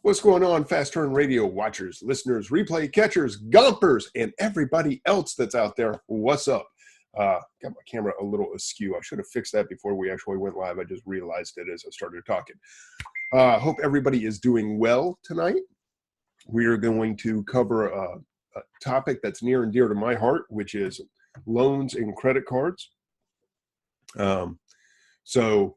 What's going on, Fast Turn Radio watchers, listeners, replay catchers, gompers, and everybody else that's out there? What's up? Got my camera a little askew. I should have fixed that before we actually went live. I just realized it as I started talking. Hope everybody is doing well tonight. We are going to cover a topic that's near and dear to my heart, which is loans and credit cards. So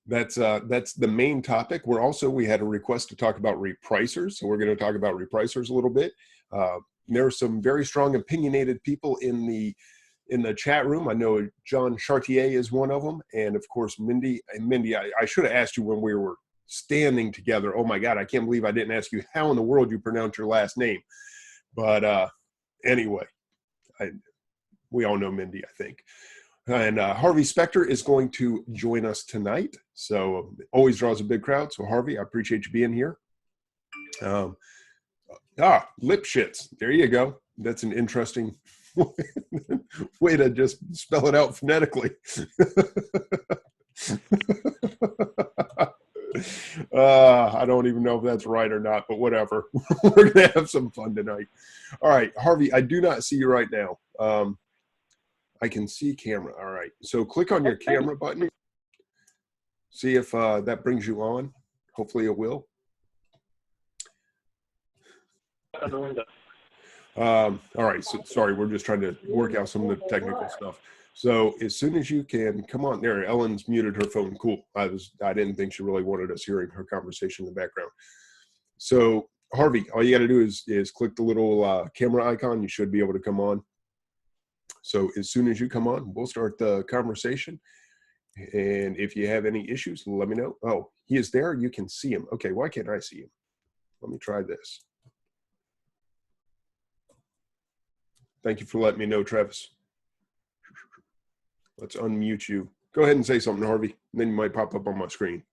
that's the main topic. We had a request to talk about repricers, so we're going to talk about repricers a little bit. There are some very strong opinionated people in the chat room. I know John Chartier is one of them, and of course Mindy. And Mindy, I should have asked you when we were standing together. Oh my God, I can't believe I didn't ask you how in the world you pronounce your last name. But anyway, we all know Mindy, I think. And Harvey Specter is going to join us tonight. So always draws a big crowd. So Harvey, I appreciate you being here. Lip shits. There you go. That's an interesting way to just spell it out phonetically. I don't even know if that's right or not, but whatever. We're going to have some fun tonight. All right, Harvey, I do not see you right now. I can see camera. All right. So click on your camera button. See if that brings you on. Hopefully it will. All right. So sorry, we're just trying to work out some of the technical stuff. So as soon as you can, come on there. Ellen's muted her phone. Cool. I didn't think she really wanted us hearing her conversation in the background. So Harvey, all you got to do is click the little camera icon. You should be able to come on. So as soon as you come on, we'll start the conversation. And if you have any issues, let me know. Oh, he is there. You can see him. Okay, why can't I see him? Let me try this. Thank you for letting me know, Travis. Let's unmute you. Go ahead and say something, Harvey. And then you might pop up on my screen.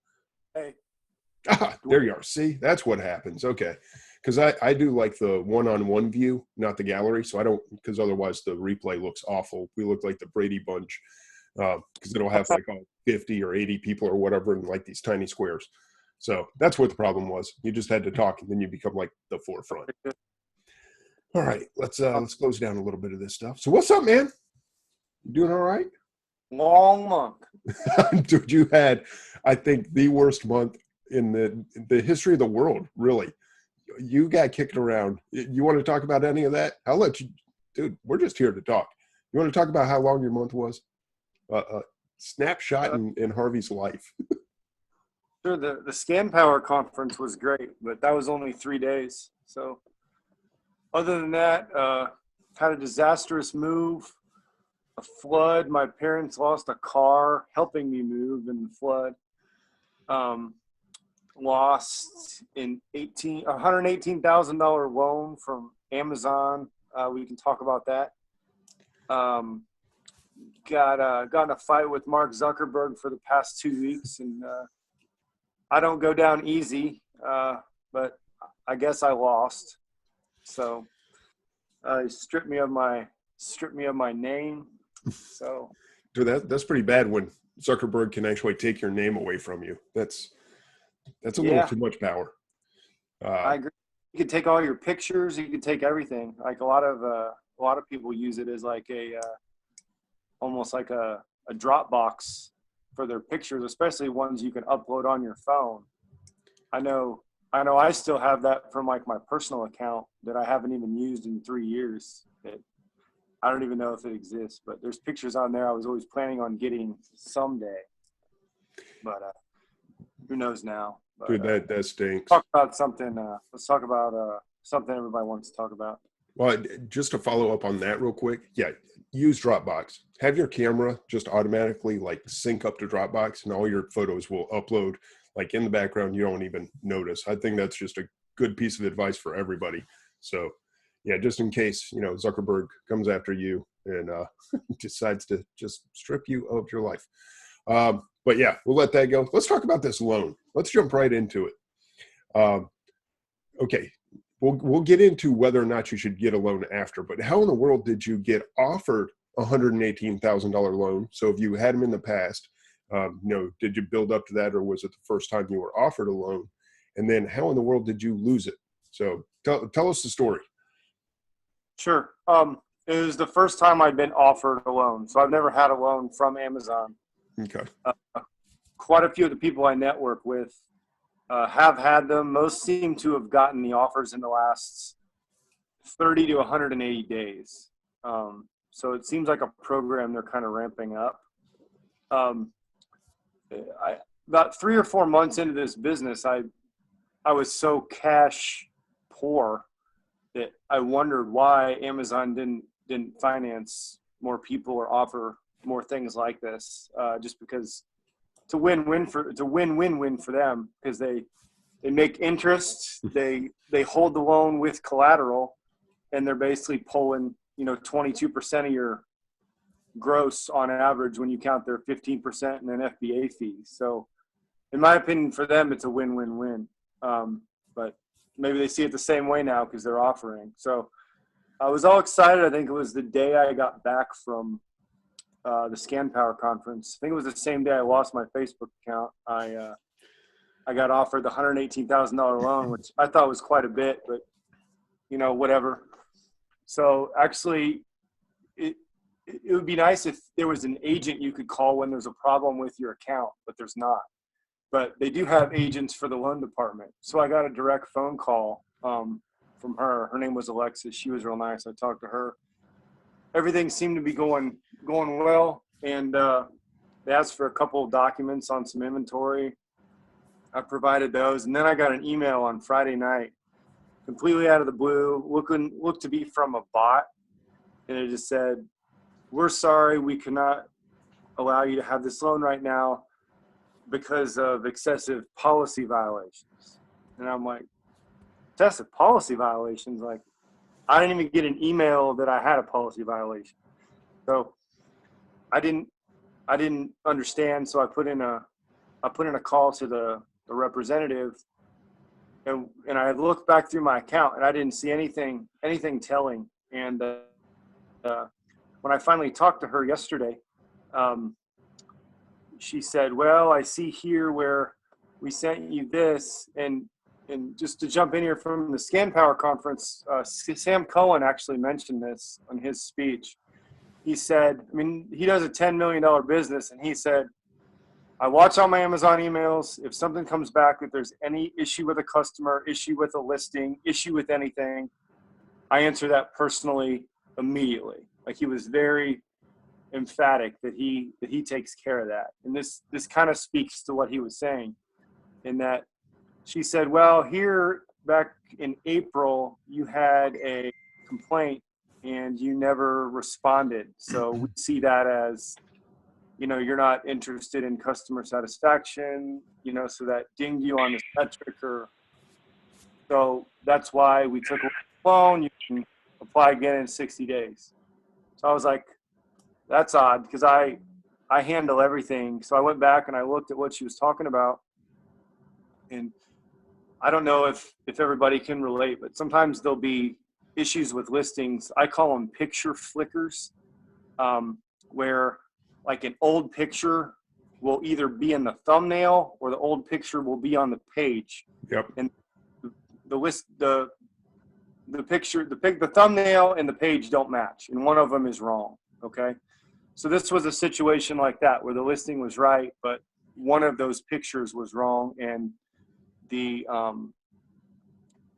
Hey. There you are. See, that's what happens. Okay. Because I do like the one-on-one view, not the gallery. So I don't, because otherwise the replay looks awful. We look like the Brady Bunch because it'll have like 50 or 80 people or whatever in like these tiny squares. So that's what the problem was. You just had to talk and then you become like the forefront. All right, let's close down a little bit of this stuff. So what's up, man? You doing all right? Long month. Dude, you had, I think, the worst month in the history of the world, really. You got kicked around. You want to talk about any of that? I'll let you, dude, we're just here to talk. You want to talk about how long your month was? Snapshot in Harvey's life. Sure, the Scan Power conference was great, but that was only 3 days. So other than that, had a disastrous move, a flood. My parents lost a car helping me move in the flood. Lost an $118,000 loan from Amazon. We can talk about that. Got in a fight with Mark Zuckerberg for the past 2 weeks, and I don't go down easy, but I guess I lost. So he stripped me of my name. So, dude, that's pretty bad when Zuckerberg can actually take your name away from you. That's a little too much power. I agree. You could take all your pictures. You could take everything. Like a lot of people use it as like almost like a Dropbox for their pictures, especially ones you can upload on your phone. I know I still have that from like my personal account that I haven't even used in 3 years. I don't even know if it exists, but there's pictures on there I was always planning on getting someday. But who knows now? But, dude, that stinks. Talk about something. Let's talk about something everybody wants to talk about. Well, just to follow up on that real quick, yeah, use Dropbox. Have your camera just automatically like sync up to Dropbox, and all your photos will upload like in the background. You don't even notice. I think that's just a good piece of advice for everybody. So, yeah, just in case Zuckerberg comes after you and decides to just strip you of your life. But yeah, we'll let that go. Let's talk about this loan. Let's jump right into it. Okay, we'll get into whether or not you should get a loan after, but how in the world did you get offered a $118,000 loan? So if you had them in the past, did you build up to that, or was it the first time you were offered a loan? And then how in the world did you lose it? So tell us the story. Sure. It was the first time I'd been offered a loan. So I've never had a loan from Amazon. Okay. Quite a few of the people I network with have had them. Most seem to have gotten the offers in the last 30 to 180 days. So it seems like a program they're kind of ramping up. About 3 or 4 months into this business, I was so cash poor that I wondered why Amazon didn't finance more people or offer more things like this. Just because it's a win-win for them, because they make interest, they hold the loan with collateral, and they're basically pulling 22% of your gross on average when you count their 15% and then FBA fees. So in my opinion, for them, it's a win-win-win. But maybe they see it the same way now because they're offering. So I was all excited. I think it was the day I got back from the Scan Power conference. I think it was the same day I lost my Facebook account. I got offered the $118,000 loan, which I thought was quite a bit, but whatever. So actually, it would be nice if there was an agent you could call when there's a problem with your account, but there's not. But they do have agents for the loan department. So I got a direct phone call from her. Her name was Alexis. She was real nice. I talked to her. Everything seemed to be going well, and they asked for a couple of documents on some inventory. I provided those, and then I got an email on Friday night, completely out of the blue, looked to be from a bot, and it just said, "We're sorry, we cannot allow you to have this loan right now because of excessive policy violations." And I'm like, excessive policy violations? Like, I didn't even get an email that I had a policy violation. So I didn't understand. So I put in a call to the representative, and I looked back through my account and I didn't see anything telling. And when I finally talked to her yesterday, she said, "Well, I see here where we sent you this." And just to jump in here from the Scan Power conference, Sam Cohen actually mentioned this on his speech. He said, he does a $10 million business, and he said, "I watch all my Amazon emails. If something comes back, if there's any issue with a customer, issue with a listing, issue with anything, I answer that personally immediately." Like, he was very emphatic that he takes care of that. And this kind of speaks to what he was saying, in that she said, "Well, here back in April, you had a complaint and you never responded. So we see that as, you're not interested in customer satisfaction, so that dinged you on this metric, so that's why we took a loan. You can apply again in 60 days. So I was like, that's odd, because I handle everything. So I went back and I looked at what she was talking about, and I don't know if everybody can relate, but sometimes there'll be issues with listings. I call them picture flickers, where like an old picture will either be in the thumbnail or the old picture will be on the page. Yep. And the picture, the thumbnail and the page don't match, and one of them is wrong. Okay. So this was a situation like that, where the listing was right, but one of those pictures was wrong, and the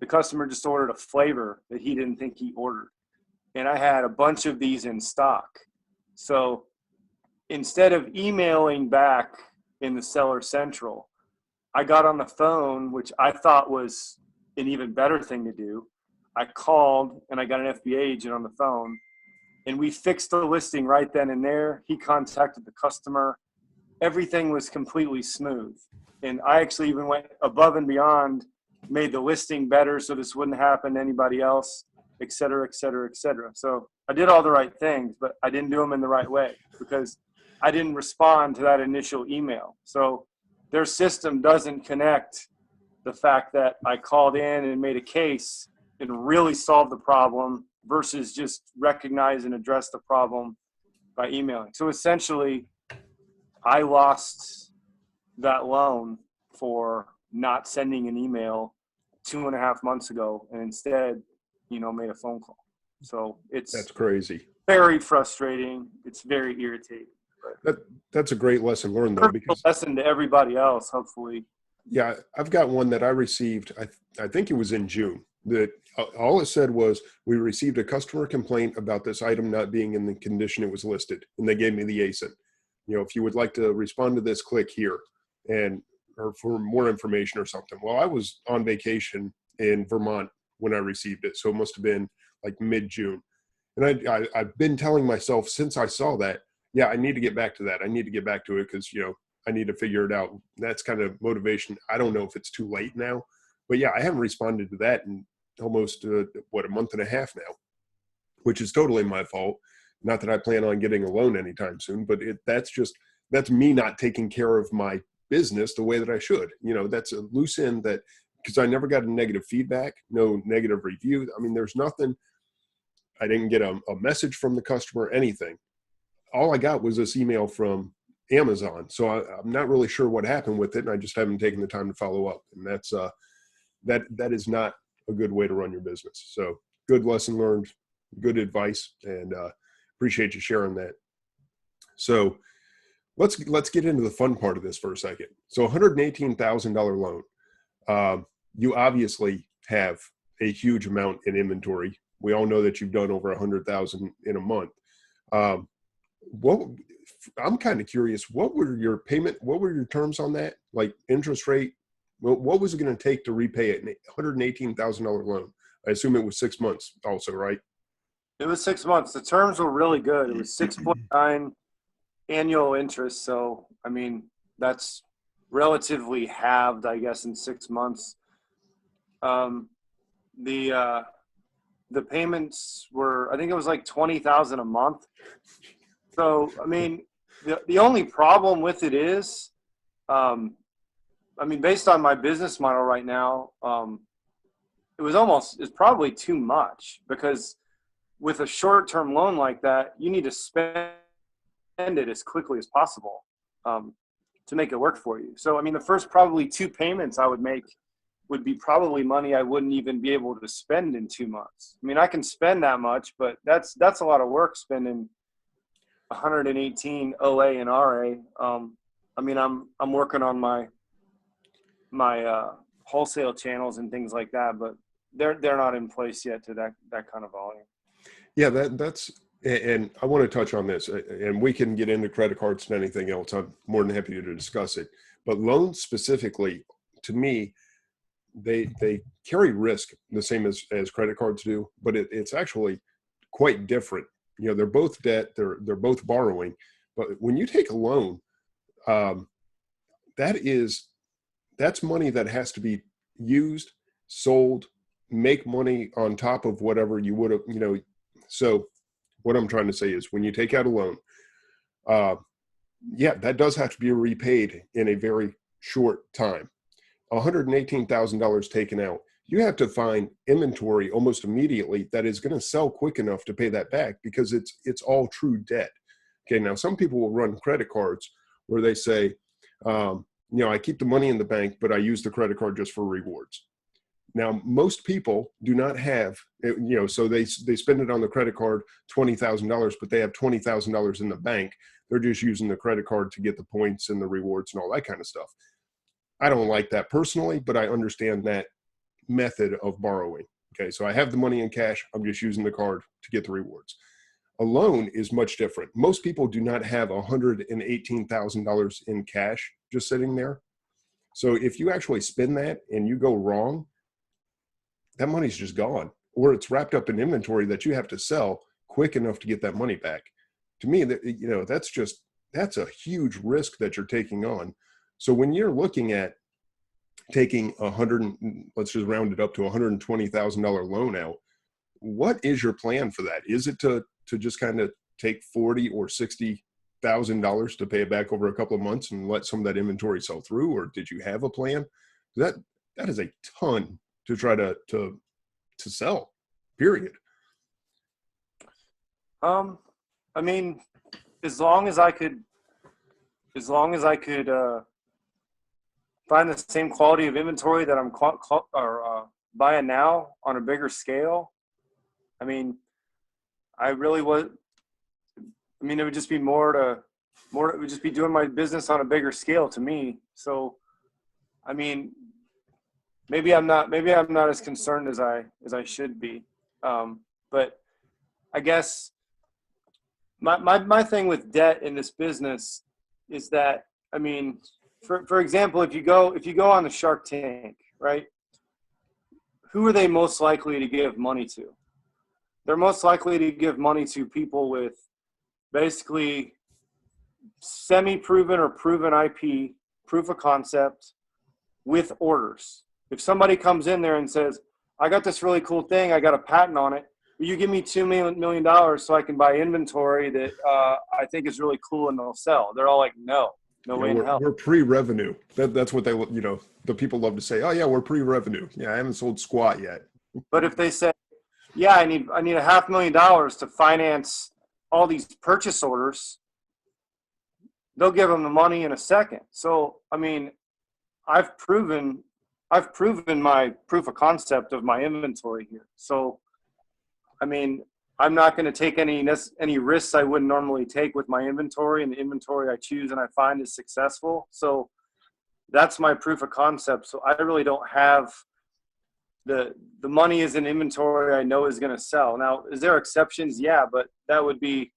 customer just ordered a flavor that he didn't think he ordered. And I had a bunch of these in stock. So instead of emailing back in the Seller Central, I got on the phone, which I thought was an even better thing to do. I called and I got an FBA agent on the phone, and we fixed the listing right then and there. He contacted the customer. Everything was completely smooth. And I actually even went above and beyond, made the listing better so this wouldn't happen to anybody else, et cetera, et cetera, et cetera. So I did all the right things, but I didn't do them in the right way because I didn't respond to that initial email. So their system doesn't connect the fact that I called in and made a case and really solved the problem versus just recognize and address the problem by emailing. So essentially, I lost that loan for not sending an email 2.5 months ago and instead, made a phone call. So that's crazy. Very frustrating. It's very irritating. That's a great lesson learned, though, because lesson to everybody else, hopefully. Yeah, I've got one that I received. I think it was in June. That all it said was, we received a customer complaint about this item not being in the condition it was listed, and they gave me the ASIN. If you would like to respond to this, click here, or for more information or something. Well, I was on vacation in Vermont when I received it, so it must have been like mid-June. And I've been telling myself since I saw that, yeah, I need to get back to that. I need to get back to it because, I need to figure it out. That's kind of motivation. I don't know if it's too late now, but yeah, I haven't responded to that in almost, a month and a half now, which is totally my fault. Not that I plan on getting a loan anytime soon, but that's me not taking care of my business the way that I should. That's a loose end because I never got a negative feedback, no negative review. I mean, there's nothing. I didn't get a message from the customer, anything. All I got was this email from Amazon. So I'm not really sure what happened with it, and I just haven't taken the time to follow up. And that's that is not a good way to run your business. So good lesson learned, good advice, and appreciate you sharing that. So let's get into the fun part of this for a second. So $118,000 loan. You obviously have a huge amount in inventory. We all know that you've done over 100,000 in a month. I'm kind of curious, what were your terms on that? Like interest rate? What was it going to take to repay an $118,000 loan? I assume it was 6 months also, right? It was 6 months. The terms were really good. It was 6.9 annual interest. So, I mean, that's relatively halved, I guess, in 6 months. The payments were, I think it was like $20,000 a month. So, I mean, the only problem with it is, based on my business model right now, it's probably too much, because with a short-term loan like that, you need to spend it as quickly as possible to make it work for you. So, I mean, the first probably 2 payments I would make would be probably money I wouldn't even be able to spend in 2 months. I mean, I can spend that much, but that's a lot of work spending 118 OA and RA. I'm working on my wholesale channels and things like that, but they're not in place yet to that kind of volume. Yeah, and I want to touch on this, and we can get into credit cards and anything else. I'm more than happy to discuss it. But loans specifically, to me, they carry risk the same as credit cards do, but it's actually quite different. They're both debt, they're both borrowing, but when you take a loan, that's money that has to be used, sold, make money on top of whatever you would have, So what I'm trying to say is, when you take out a loan, that does have to be repaid in a very short time. $118,000 taken out, you have to find inventory almost immediately that is going to sell quick enough to pay that back, because it's all true debt. Okay, now some people will run credit cards where they say, I keep the money in the bank, but I use the credit card just for rewards. Now, most people do not have, so they spend it on the credit card, $20,000, but they have $20,000 in the bank. They're just using the credit card to get the points and the rewards and all that kind of stuff. I don't like that personally, but I understand that method of borrowing. Okay, so I have the money in cash. I'm just using the card to get the rewards. A loan is much different. Most people do not have $118,000 in cash just sitting there. So if you actually spend that and you go wrong, that money's just gone, or it's wrapped up in inventory that you have to sell quick enough to get that money back. To me, that's a huge risk that you're taking on. So when you're looking at taking let's just round it up to $120,000 loan out, what is your plan for that? Is it to just kind of take $40,000 or $60,000 to pay it back over a couple of months and let some of that inventory sell through, or did you have a plan? That is a ton to try to sell, period. As long as I could find the same quality of inventory that I'm buying now on a bigger scale, I mean, it would just be it would just be doing my business on a bigger scale to me. So, I mean, maybe I'm not as concerned as I should be. But I guess my thing with debt in this business is that, I mean, for example, if you go on the Shark Tank, right? Who are they most likely to give money to? They're most likely to give money to people with basically semi-proven or proven IP, proof of concept, with orders. If somebody comes in there and says, I got this really cool thing, I got a patent on it, will you give me $2 million so I can buy inventory that I think is really cool and they'll sell? They're all like, no way in hell. We're pre-revenue. That's what they, the people love to say, oh yeah, we're pre-revenue. Yeah, I haven't sold squat yet. But if they say, yeah, I need $500,000 to finance all these purchase orders, they'll give them the money in a second. So, I mean, I've proven my proof of concept of my inventory here. So, I mean, I'm not going to take any risks I wouldn't normally take with my inventory, and the inventory I choose and I find is successful. So that's my proof of concept. So I really don't have the money is in inventory I know is going to sell. Now, is there exceptions? Yeah, but that would be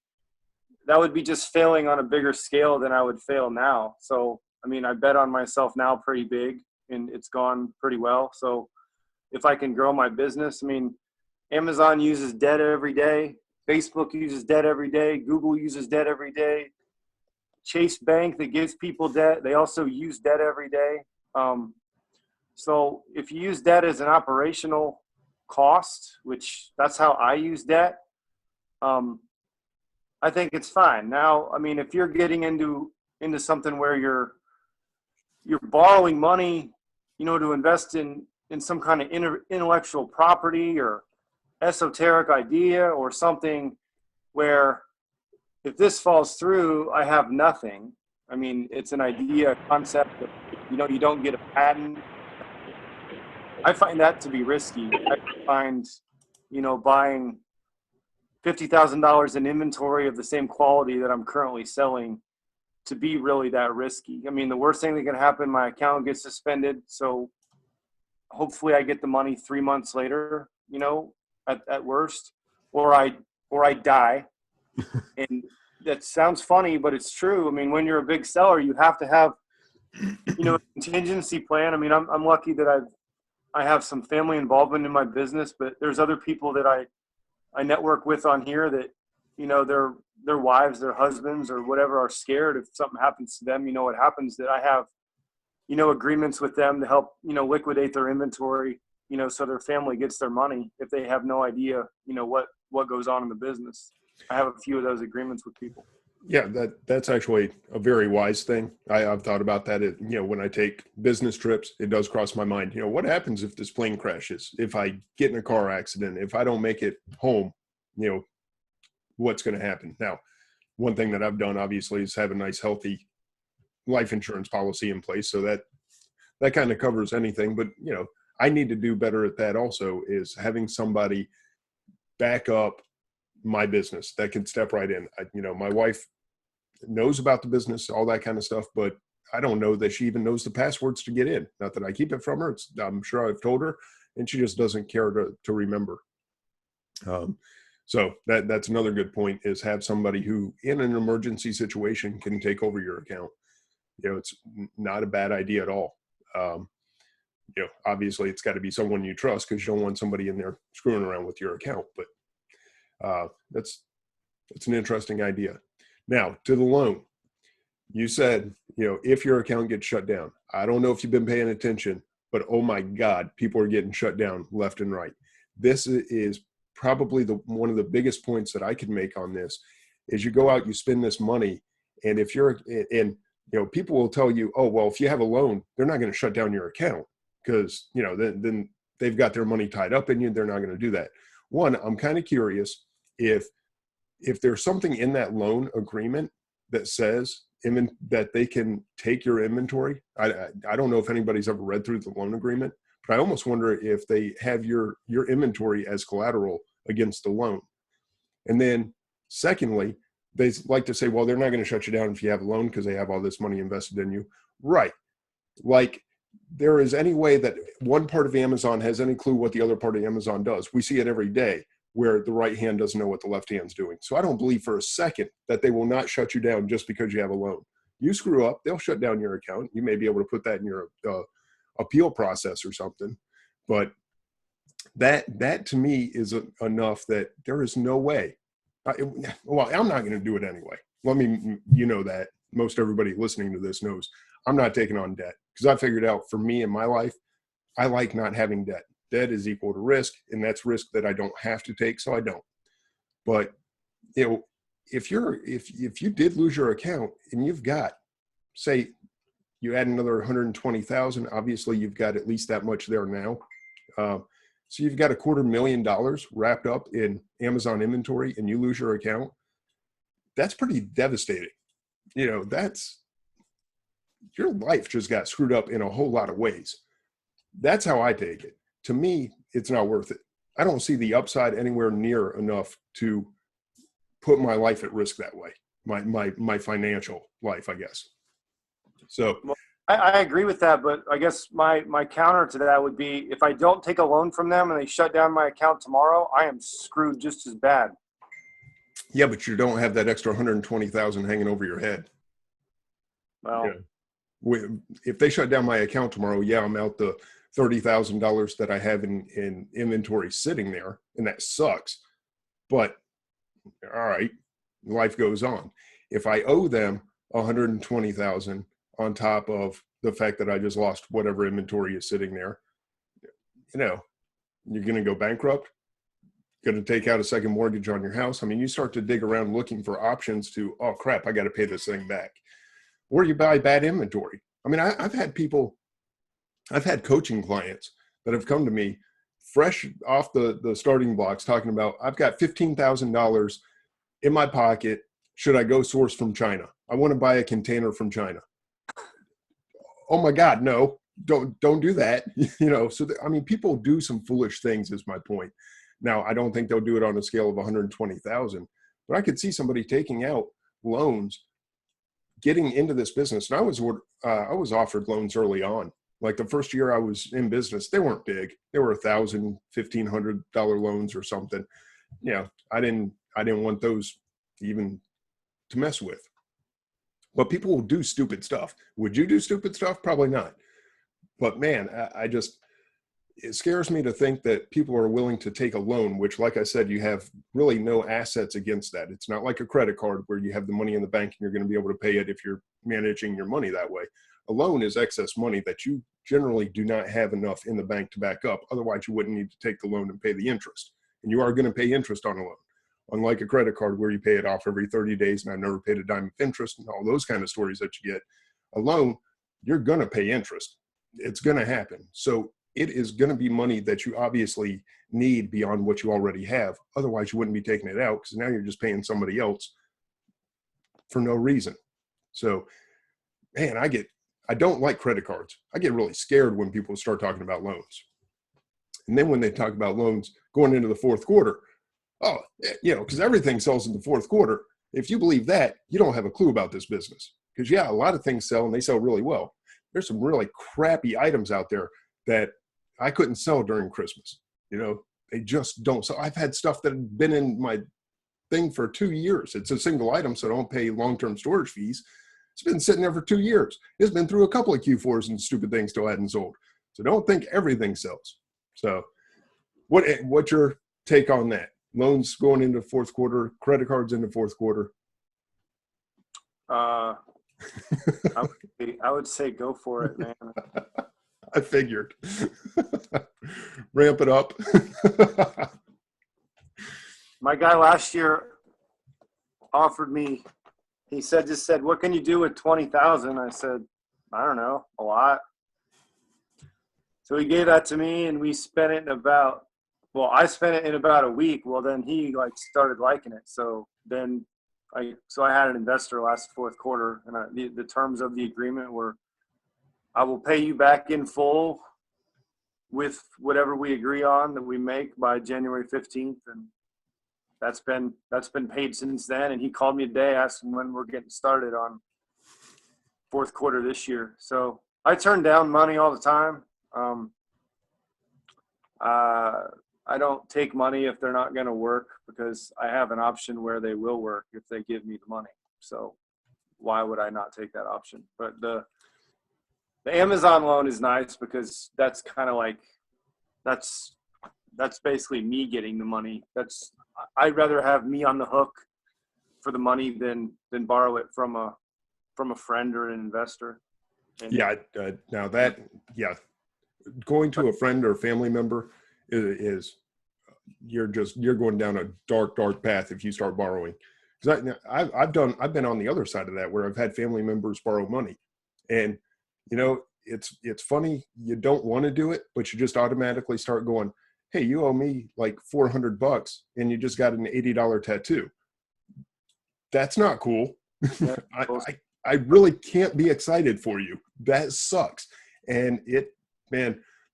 just failing on a bigger scale than I would fail now. So, I mean, I bet on myself now pretty big, and it's gone pretty well. So if I can grow my business, I mean, Amazon uses debt every day. Facebook uses debt every day. Google uses debt every day. Chase Bank that gives people debt, they also use debt every day. So if you use debt as an operational cost, which that's how I use debt, I think it's fine. Now, I mean, if you're getting into something where you're borrowing money, to invest in some kind of intellectual property or esoteric idea or something where if this falls through, I have nothing. I mean, it's an idea, a concept that, you don't get a patent. I find that to be risky. I find, buying $50,000 in inventory of the same quality that I'm currently selling to be really that risky. I mean, the worst thing that can happen, my account gets suspended. So hopefully I get the money 3 months later, at worst, or I die. And that sounds funny, but it's true. I mean, when you're a big seller, you have to have, a contingency plan. I mean, I'm lucky that I have some family involvement in my business, but there's other people that I network with on here that, their wives, their husbands or whatever are scared if something happens to them, what happens, that I have, agreements with them to help, liquidate their inventory, so their family gets their money if they have no idea, what goes on in the business. I have a few of those agreements with people. Yeah, that's actually a very wise thing. I've thought about that. When I take business trips, it does cross my mind. What happens if this plane crashes? If I get in a car accident? If I don't make it home? What's going to happen? Now, one thing that I've done, obviously, is have a nice, healthy life insurance policy in place, so that kind of covers anything. But I need to do better at that. Also, is having somebody back up my business that can step right in. My wife knows about the business, all that kind of stuff, but I don't know that she even knows the passwords to get in. Not that I keep it from her. I'm sure I've told her, and she just doesn't care to remember. So that's another good point, is have somebody who, in an emergency situation, can take over your account. It's not a bad idea at all. Obviously it's got to be someone you trust, because you don't want somebody in there screwing around with your account. But that's an interesting idea. Now, to the loan, you said, if your account gets shut down, I don't know if you've been paying attention, but oh my God, people are getting shut down left and right. This is probably one of the biggest points that I could make on this, is you go out, you spend this money, and if people will tell you, oh, well, if you have a loan, they're not going to shut down your account, because, then they've got their money tied up in you. They're not going to do that. One, I'm kind of curious if there's something in that loan agreement that says that they can take your inventory. I don't know if anybody's ever read through the loan agreement, but I almost wonder if they have your inventory as collateral against the loan. And then secondly, they like to say, well, they're not going to shut you down if you have a loan because they have all this money invested in you. Right. Like there is any way that one part of Amazon has any clue what the other part of Amazon does. We see it every day where the right hand doesn't know what the left hand's doing. So I don't believe for a second that they will not shut you down just because you have a loan. You screw up, they'll shut down your account. You may be able to put that in your appeal process or something. But that to me is enough that there is no way. Well, I'm not going to do it anyway. Let me, you know that. Most everybody listening to this knows I'm not taking on debt because I figured out for me in my life, I like not having debt. Debt is equal to risk, and that's risk that I don't have to take, so I don't. But you know, if you did lose your account and you've got, say, you add another 120,000, obviously you've got at least that much there now. So you've got $250,000 wrapped up in Amazon inventory, and you lose your account. That's pretty devastating. You know, that's your life just got screwed up in a whole lot of ways. That's how I take it. To me, it's not worth it. I don't see the upside anywhere near enough to put my life at risk that way. My financial life, I guess. So I agree with that, but I guess my counter to that would be if I don't take a loan from them and they shut down my account tomorrow, I am screwed just as bad. Yeah, but you don't have that extra 120,000 hanging over your head. Well, yeah. If they shut down my account tomorrow, yeah, I'm out the $30,000 that I have in inventory sitting there, and that sucks. But all right, life goes on. If I owe them 120,000 on top of the fact that I just lost whatever inventory is sitting there, you know, you're going to go bankrupt, going to take out a second mortgage on your house. I mean, you start to dig around looking for options to, oh crap, I got to pay this thing back. Or you buy bad inventory. I mean, I've had coaching clients that have come to me fresh off the starting blocks talking about, I've got $15,000 in my pocket. Should I go source from China? I want to buy a container from China. Oh my God, no, don't do that. You know, so I mean, people do some foolish things is my point. Now, I don't think they'll do it on a scale of 120,000, but I could see somebody taking out loans, getting into this business. And I was offered loans early on. Like the first year I was in business, they weren't big. They were $1,000, $1,500 loans or something. You know, I didn't want those even to mess with. But people will do stupid stuff. Would you do stupid stuff? Probably not. But man, it scares me to think that people are willing to take a loan, which, like I said, you have really no assets against that. It's not like a credit card where you have the money in the bank and you're going to be able to pay it if you're managing your money that way. A loan is excess money that you generally do not have enough in the bank to back up. Otherwise, you wouldn't need to take the loan and pay the interest. And you are going to pay interest on a loan. Unlike a credit card where you pay it off every 30 days and I've never paid a dime of interest and all those kind of stories that you get. A loan, you're going to pay interest. It's going to happen. So it is going to be money that you obviously need beyond what you already have. Otherwise, you wouldn't be taking it out because now you're just paying somebody else for no reason. So, man, I don't like credit cards. I get really scared when people start talking about loans. And then when they talk about loans going into the fourth quarter, oh, you know, because everything sells in the fourth quarter. If you believe that, you don't have a clue about this business. Because, yeah, a lot of things sell and they sell really well. There's some really crappy items out there that I couldn't sell during Christmas. You know, they just don't sell. I've had stuff that had been in my thing for 2 years. It's a single item, so I don't pay long-term storage fees. It's been sitting there for 2 years. It's been through a couple of Q4s and stupid things still hadn't sold. So don't think everything sells. So what's your take on that? Loans going into fourth quarter, credit cards into fourth quarter? I would say go for it, man. I figured. Ramp it up. My guy last year offered me, he just said, what can you do with 20,000? I said, I don't know, a lot. So he gave that to me and we spent it I spent it in about a week. Well, then he started liking it. So then I had an investor last fourth quarter, and the terms of the agreement were, I will pay you back in full with whatever we agree on that we make by January 15th. And that's been paid since then. And he called me today, asking when we're getting started on fourth quarter this year. So I turn down money all the time. I don't take money if they're not going to work, because I have an option where they will work if they give me the money. So why would I not take that option? But the Amazon loan is nice, because that's kind of like, that's basically me getting the money. I'd rather have me on the hook for the money than borrow it from a friend or an investor. And now that, going to a friend or family member is you're going down a dark path if you start borrowing. Because I've been on the other side of that, where I've had family members borrow money, and it's funny, you don't want to do it, but you just automatically start going, hey, you owe me like $400 and you just got an $80 tattoo. That's not cool. Yeah, I really can't be excited for you. That sucks. And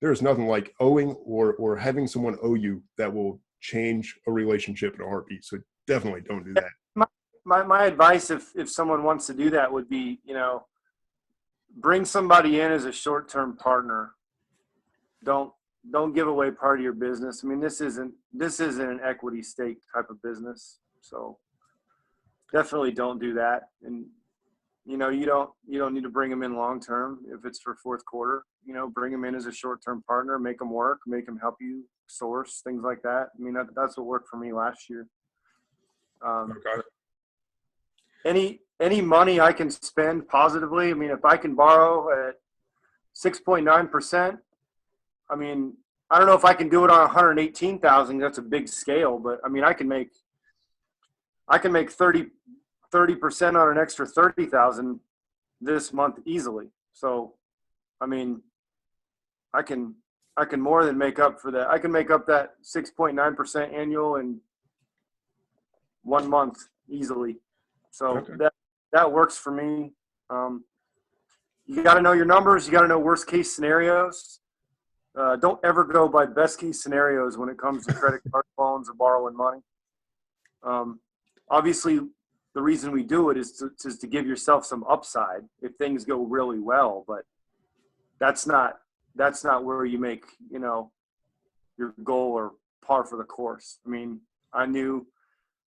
there's nothing like owing or having someone owe you that will change a relationship in a heartbeat. So definitely don't do that. My advice, if someone wants to do that, would be, bring somebody in as a short-term partner. Don't give away part of your business. I mean, this isn't an equity stake type of business. So definitely don't do that. And you don't need to bring them in long-term. If it's for fourth quarter, bring them in as a short-term partner, make them work, make them help you source things like that. I mean, that's what worked for me last year. Okay. Any money I can spend positively. I mean, if I can borrow at 6.9%, I mean, I don't know if I can do it on 118,000. That's a big scale, but I mean, I can make 30% on an extra 30,000 this month easily. So, I mean, I can more than make up for that. I can make up that 6.9% annual in 1 month easily. So okay. that works for me. You got to know your numbers. You got to know worst case scenarios. Don't ever go by best case scenarios when it comes to credit card loans or borrowing money. Obviously, the reason we do it is to give yourself some upside if things go really well, but that's not where you make, your goal or par for the course. I mean, I knew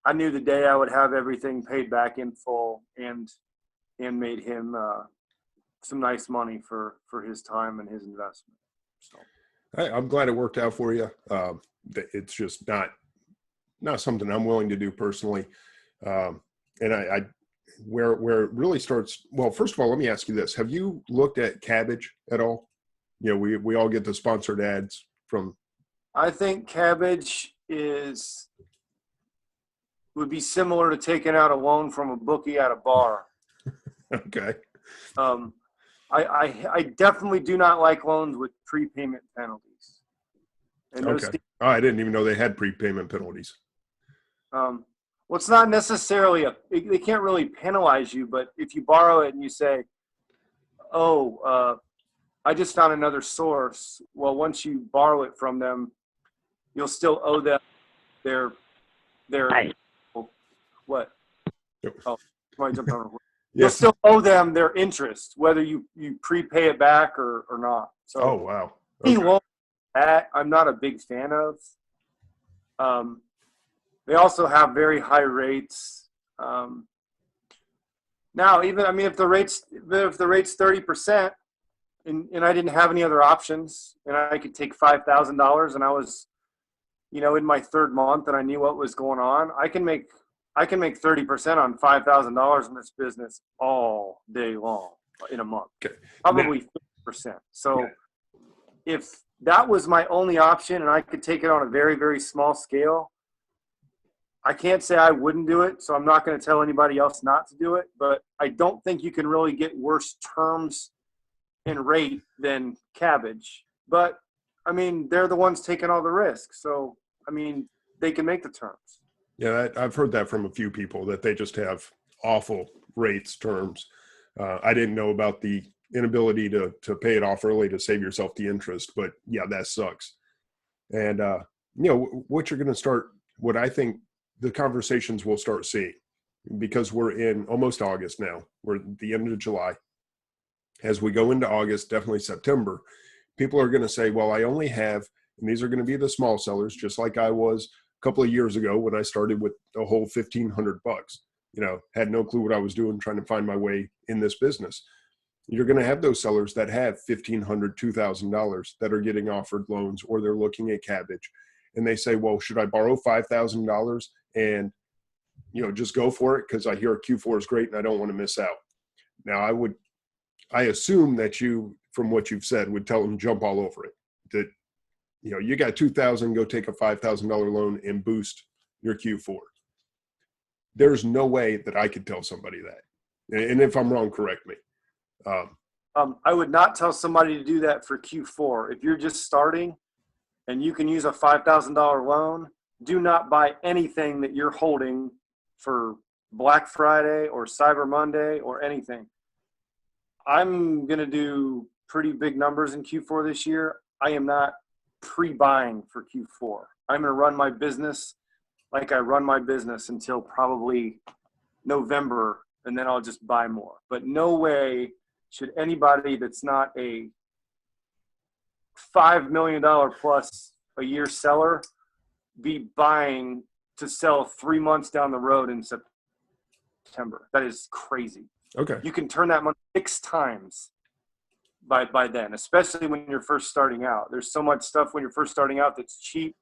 the day I would have everything paid back in full and made him some nice money for his time and his investment. So I'm glad it worked out for you. It's just not something I'm willing to do personally. And I where it really starts. Well, first of all, let me ask you this: have you looked at Cabbage at all? We all get the sponsored ads from. I think Cabbage would be similar to taking out a loan from a bookie at a bar. Okay. I definitely do not like loans with prepayment penalties. And okay. I didn't even know they had prepayment penalties. Well, it's not necessarily they can't really penalize you, but if you borrow it and you say, I just found another source. Well, once you borrow it from them, you'll still owe them their what? Yep. Oh, somebody jumped on. Yes. You'll still owe them their interest, whether you prepay it back or not. So, oh wow. Okay. That I'm not a big fan of. They also have very high rates. Now, even if the rate's 30%, and I didn't have any other options, and I could take $5,000, and I was, in my third month, and I knew what was going on, I can make 30% on $5,000 in this business all day long in a month. Okay. Probably 50%. So if that was my only option and I could take it on a very, very small scale, I can't say I wouldn't do it. So I'm not going to tell anybody else not to do it, but I don't think you can really get worse terms and rate than Cabbage. But they're the ones taking all the risk. So, they can make the terms. Yeah, I've heard that from a few people that they just have awful rates terms. I didn't know about the inability to pay it off early to save yourself the interest, but yeah, that sucks. And what you're going to start, what I think the conversations we'll start seeing, because we're in almost August now, we're at the end of July. As we go into August, definitely September, people are going to say, well, I only have, and these are going to be the small sellers, just like I was a couple of years ago when I started with a whole $1,500. Had no clue what I was doing, trying to find my way in this business. You're going to have those sellers that have $1,500, $2,000 that are getting offered loans, or they're looking at cabbage, and they say, well, should I borrow $5,000 and just go for it because I hear Q4 is great and I don't want to miss out. Now, I assume that you, from what you've said, would tell them jump all over it. That you got $2,000, go take a $5,000 loan and boost your Q4. There's no way that I could tell somebody that. And if I'm wrong, correct me. I would not tell somebody to do that for Q4. If you're just starting and you can use a $5,000 loan, do not buy anything that you're holding for Black Friday or Cyber Monday or anything. I'm going to do pretty big numbers in Q4 this year. I am not pre-buying for Q4. I'm going to run my business like I run my business until probably November, and then I'll just buy more. But no way should anybody that's not a $5 million plus a year seller be buying to sell 3 months down the road in September. That is crazy. Okay. You can turn that money 6 times by then, especially when you're first starting out. There's so much stuff when you're first starting out that's cheap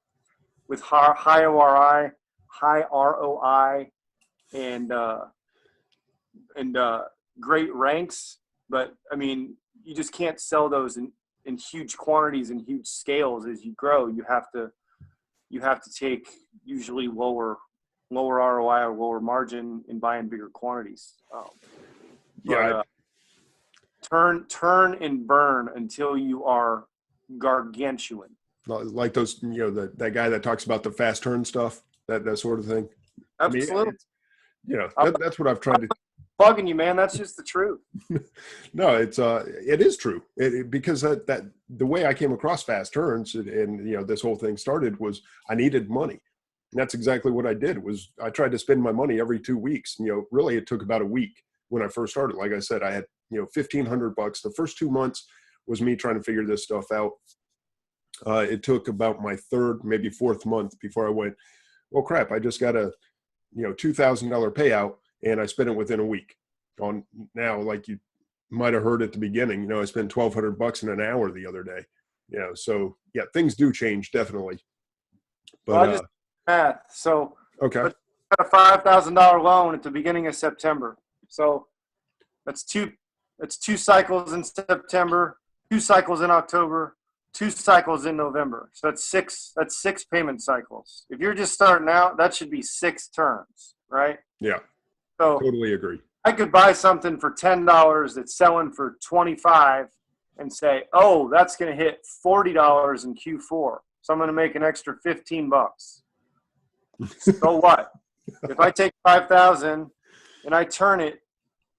with high ORI, high ROI, and great ranks. But I mean, you just can't sell those in huge quantities and huge scales as you grow. You have to take usually lower ROI or lower margin in buying bigger quantities. Turn and burn until you are gargantuan. Like those, that guy that talks about the fast turn stuff, that sort of thing. Absolutely. I mean, that's what I've tried to. Bugging you, man. That's just the truth. No, it is true. Because that the way I came across fast turns and this whole thing started was I needed money. And that's exactly what I did. Was I tried to spend my money every 2 weeks. Really it took about a week when I first started. Like I said, I had $1,500. The first 2 months was me trying to figure this stuff out. It took about my third, maybe fourth month before I went, well, crap, I just got a $2,000 payout. And I spent it within a week. On now, like you might have heard at the beginning, I spent $1,200 in an hour the other day. So yeah, things do change definitely. But well, I just math. So okay, but got a $5,000 loan at the beginning of September. So that's two cycles in September, 2 cycles in October, 2 cycles in November. So that's six payment cycles. If you're just starting out, that should be 6 turns, right? Yeah. So totally agree. I could buy something for $10 that's selling for $25 and say, oh, that's going to hit $40 in Q4. So I'm going to make an extra $15. So what? If I take $5,000 and I turn it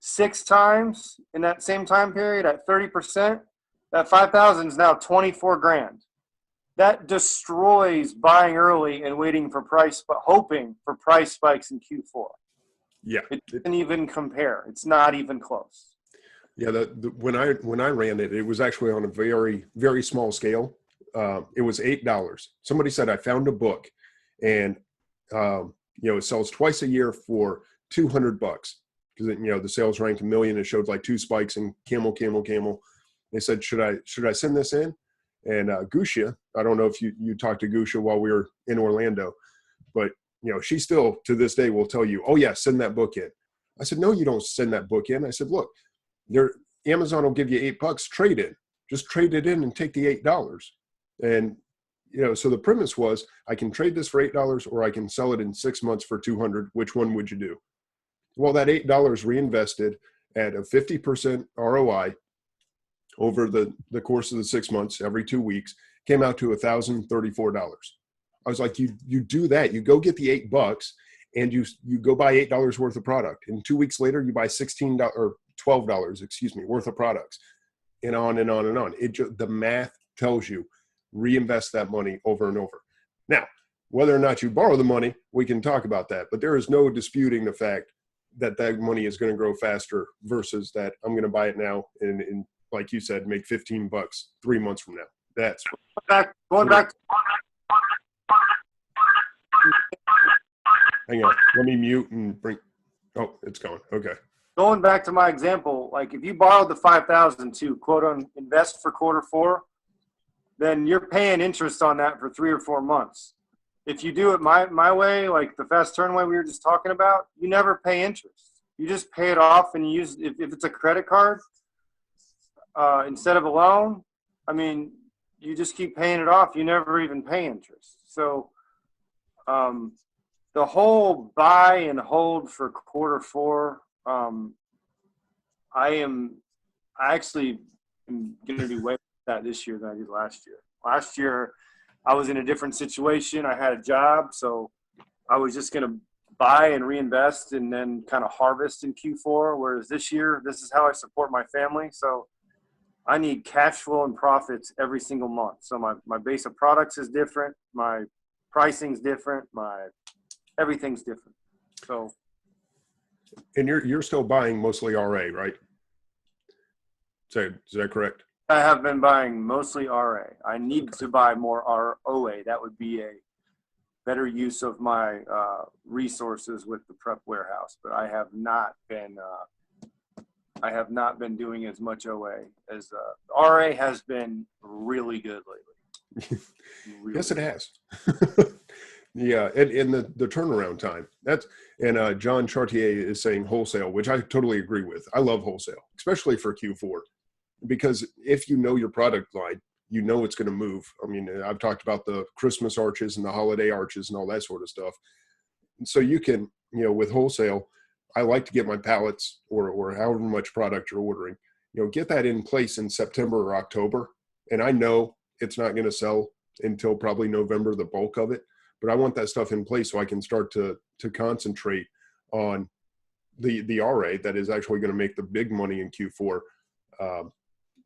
6 times in that same time period at 30%, that $5,000 is now $24,000. That destroys buying early and waiting for price, but hoping for price spikes in Q4. Yeah, it doesn't even compare. It's not even close. Yeah, when I ran it, it was actually on a very, very small scale. It was $8. Somebody said I found a book, and it sells twice a year for $200 because the sales ranked 1 million. It showed like 2 spikes in camel. They said, should I send this in? And Gusha, I don't know if you talked to Gusha while we were in Orlando, but she still to this day will tell you, oh yeah, send that book in. I said, no, you don't send that book in. I said, look, Amazon will give you $8, trade in. Just trade it in and take the $8. And, so the premise was I can trade this for $8 or I can sell it in 6 months for $200. Which one would you do? Well, that $8 reinvested at a 50% ROI over the course of the 6 months, every 2 weeks, came out to $1,034. I was like, you do that. You go get the $8 and you go buy $8 worth of product. And 2 weeks later, you buy $16 or $12, worth of products, and on and on and on. The math tells you reinvest that money over and over. Now, whether or not you borrow the money, we can talk about that. But there is no disputing the fact that that money is going to grow faster versus that I'm going to buy it now and like you said, make $15 3 months from now. That's going back. Hang on, let me mute and bring. Oh, it's gone. Okay. Going back to my example, like if you borrowed the $5,000 to quote on invest for Q4, then you're paying interest on that for 3 or 4 months. If you do it my way, like the fast turn way we were just talking about, you never pay interest. You just pay it off and you use if it's a credit card instead of a loan. I mean, you just keep paying it off. You never even pay interest. So the whole buy and hold for Q4, I actually am going to do way that this year than I did last year. Last year, I was in a different situation. I had a job, so I was just going to buy and reinvest and then kind of harvest in Q4. Whereas this year, this is how I support my family. So I need cash flow and profits every single month. So my base of products is different. My pricing's different. My everything's different. So. And you're still buying mostly RA, right? So is that correct? I have been buying mostly RA. I need to buy more OA. That would be a better use of my resources with the prep warehouse. But I have not been doing as much OA as RA has been really good lately. Really yes, it has. Yeah, and the turnaround time. John Chartier is saying wholesale, which I totally agree with. I love wholesale, especially for Q4. Because if you know your product line, you know it's going to move. I mean, I've talked about the Christmas arches and the holiday arches and all that sort of stuff. And so you can, with wholesale, I like to get my pallets or however much product you're ordering, get that in place in September or October. And I know it's not going to sell until probably November, the bulk of it. But I want that stuff in place so I can start to concentrate on the RA that is actually going to make the big money in Q4.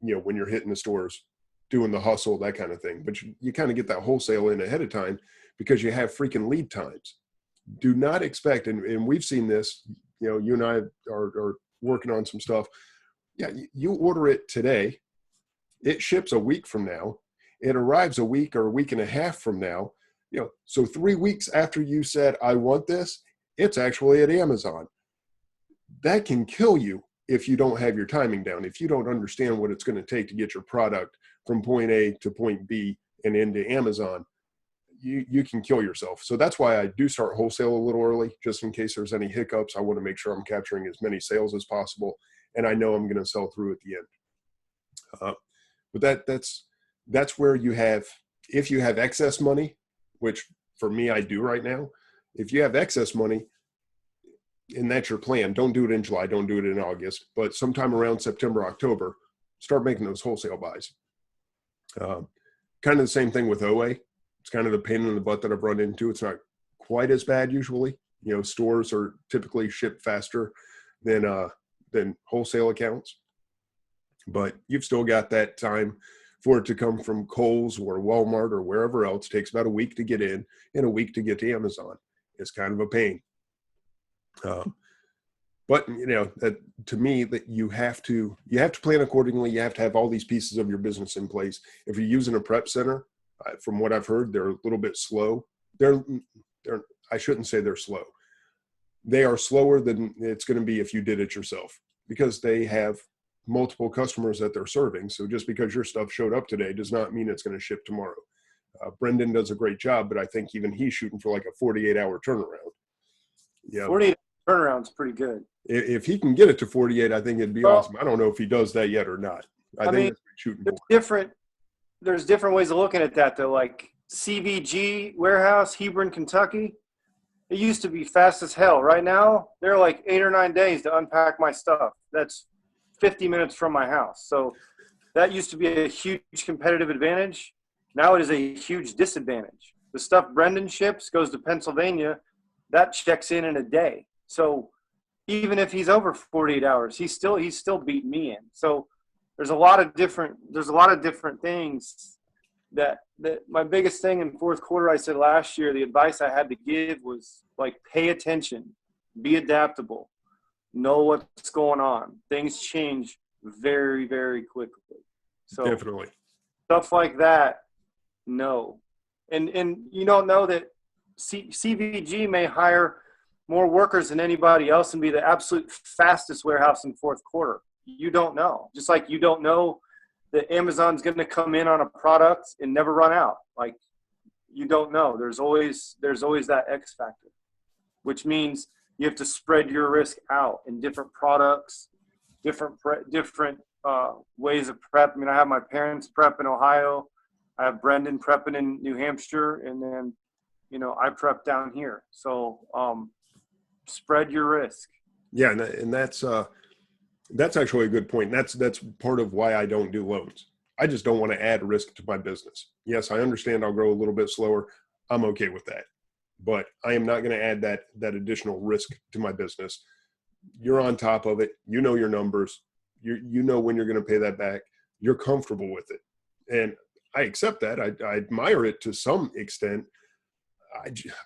When you're hitting the stores, doing the hustle, that kind of thing. But you kind of get that wholesale in ahead of time because you have freaking lead times. Do not expect, and we've seen this, you and I are working on some stuff. Yeah, you order it today, it ships a week from now, it arrives a week or a week and a half from now. So 3 weeks after you said, I want this, it's actually at Amazon. That can kill you if you don't have your timing down, if you don't understand what it's going to take to get your product from point A to point B and into Amazon, you can kill yourself. So that's why I do start wholesale a little early, just in case there's any hiccups. I want to make sure I'm capturing as many sales as possible, and I know I'm going to sell through at the end. But that's where you have, if you have excess money, which for me I do right now, if you have excess money, and that's your plan, don't do it in July, don't do it in August, but sometime around September, October, start making those wholesale buys. Kind of the same thing with OA. It's kind of the pain in the butt that I've run into. It's not quite as bad usually. Stores are typically shipped faster than wholesale accounts, but you've still got that time for it to come from Kohl's or Walmart or wherever else. It takes about a week to get in and a week to get to Amazon. It's kind of a pain. But that to me, that you have to plan accordingly. You have to have all these pieces of your business in place. If you're using a prep center, from what I've heard, they're a little bit slow. I shouldn't say they're slow. They are slower than it's going to be if you did it yourself, because they have multiple customers that they're serving. So just because your stuff showed up today does not mean it's going to ship tomorrow. Brendan does a great job, but I think even he's shooting for like a 48-hour turnaround. Yeah, 48 turnaround's pretty good. If he can get it to 48, I think it'd be awesome. I don't know if he does that yet or not. I think that's shooting for. There's different ways of looking at that though. Like CVG warehouse, Hebron, Kentucky. It used to be fast as hell. Right now, they're like 8 or 9 days to unpack my stuff. That's 50 minutes from my house. So that used to be a huge competitive advantage. Now it is a huge disadvantage. The stuff Brendan ships goes to Pennsylvania, that checks in a day. So even if he's over 48 hours, he's still beating me in. So there's a lot of different things that my biggest thing in fourth quarter, I said last year, the advice I had to give was like, pay attention, be adaptable, know what's going on. Things change very, very quickly. So definitely stuff like that. No. And you don't know that CVG may hire more workers than anybody else and be the absolute fastest warehouse in fourth quarter. You don't know. Just like you don't know that Amazon's going to come in on a product and never run out. Like, you don't know. There's always that X factor, which means you have to spread your risk out in different products, different ways of prep. I mean, I have my parents prep in Ohio. I have Brendan prepping in New Hampshire, and then, I prep down here. So spread your risk. Yeah, and that's actually a good point. That's part of why I don't do loans. I just don't want to add risk to my business. Yes, I understand I'll grow a little bit slower. I'm okay with that. But I am not going to add that additional risk to my business. You're on top of it. You know your numbers. You know when you're going to pay that back. You're comfortable with it. And I accept that. I admire it to some extent.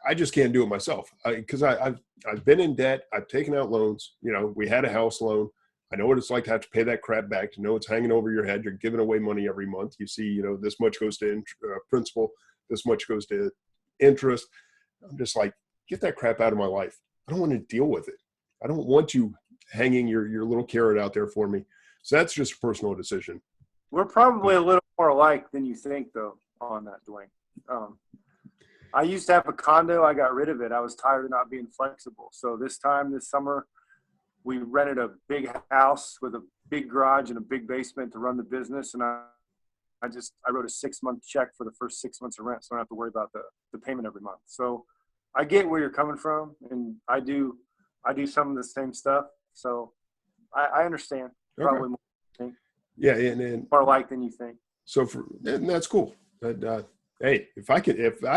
I just can't do it myself because I've been in debt. I've taken out loans. We had a house loan. I know what it's like to have to pay that crap back, to know it's hanging over your head. You're giving away money every month. You see, this much goes to principal, this much goes to interest. I'm just like, get that crap out of my life. I don't want to deal with it. I don't want you hanging your little carrot out there for me. So that's just a personal decision. We're probably a little more alike than you think, though, on that, Duane. I used to have a condo. I got rid of it. I was tired of not being flexible. So this summer, we rented a big house with a big garage and a big basement to run the business. And I wrote a 6-month check for the first 6 months of rent, so I don't have to worry about the payment every month. So I get where you're coming from, and I do some of the same stuff. So I understand. Okay. Probably more than you think. Yeah, and more alike than you think. So and that's cool. But, hey, if I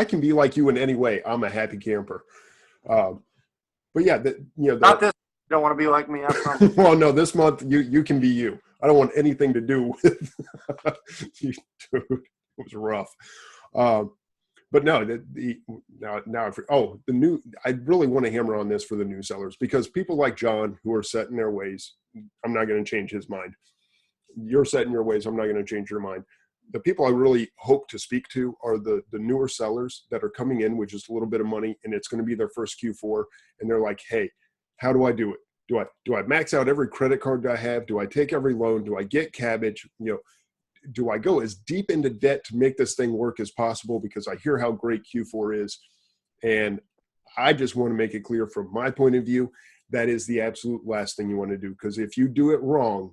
can be like you in any way, I'm a happy camper. But yeah, not this. You don't want to be like me. I promise. Well, no, this month you can be you. I don't want anything to do with you, dude. It was rough. But no, I really want to hammer on this for the new sellers, because people like John who are set in their ways, I'm not going to change his mind. You're set in your ways. I'm not going to change your mind. The people I really hope to speak to are the newer sellers that are coming in with just a little bit of money, and it's going to be their first Q4. And they're like, hey, how do I do it? Do I max out every credit card I have? Do I take every loan? Do I get cabbage? Do I go as deep into debt to make this thing work as possible? Because I hear how great Q4 is. And I just want to make it clear from my point of view, that is the absolute last thing you want to do. Because if you do it wrong,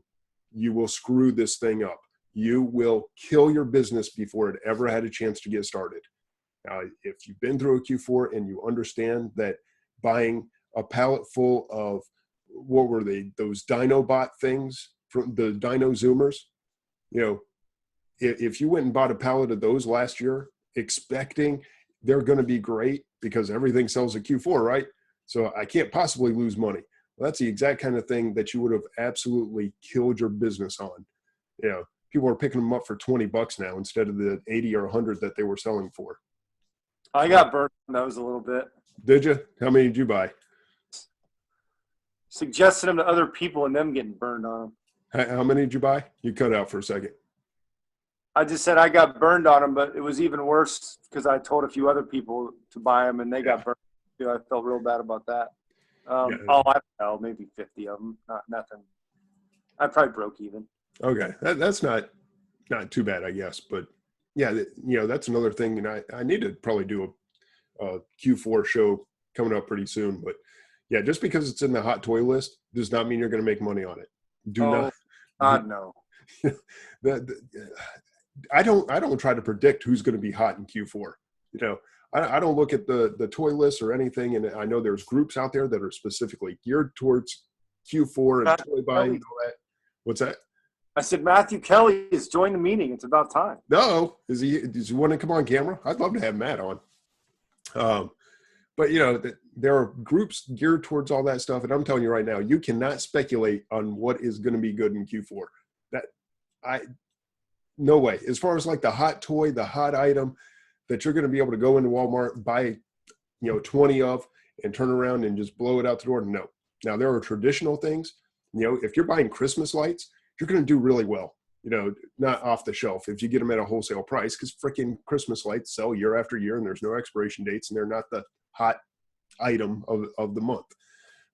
you will screw this thing up. You will kill your business before it ever had a chance to get started. Now, if you've been through a Q4 and you understand that buying a pallet full of, what were they, those Dinobot things, from the Dino Zoomers, if you went and bought a pallet of those last year, expecting they're going to be great because everything sells at Q4, right? So I can't possibly lose money. Well, that's the exact kind of thing that you would have absolutely killed your business on. People are picking them up for $20 now instead of the 80 or 100 that they were selling for. I got burned on those a little bit. Did you? How many did you buy? Suggested them to other people and them getting burned on them. How many did you buy? You cut out for a second. I just said I got burned on them, but it was even worse because I told a few other people to buy them and they got burned. I felt real bad about that. I don't know, maybe 50 of them. Nothing. I probably broke even. Okay, that's not too bad, I guess. But yeah, that's another thing. And I need to probably do a Q4 show coming up pretty soon. But yeah, just because it's in the hot toy list does not mean you're going to make money on it. God, no. I don't try to predict who's going to be hot in Q4. I don't look at the toy list or anything, and I know there's groups out there that are specifically geared towards Q4 and toy buying and all that. What's that? I said Matthew Kelly has joined the meeting. It's about time. No, does he want to come on camera? I'd love to have Matt on. But there are groups geared towards all that stuff, and I'm telling you right now, you cannot speculate on what is going to be good in Q4. No way. As far as like the hot toy, the hot item that you're going to be able to go into Walmart, buy 20 of, and turn around and just blow it out the door. No. Now there are traditional things. If you're buying Christmas lights, you're going to do really well. Not off the shelf if you get them at a wholesale price, because freaking Christmas lights sell year after year and there's no expiration dates and they're not the hot item of the month.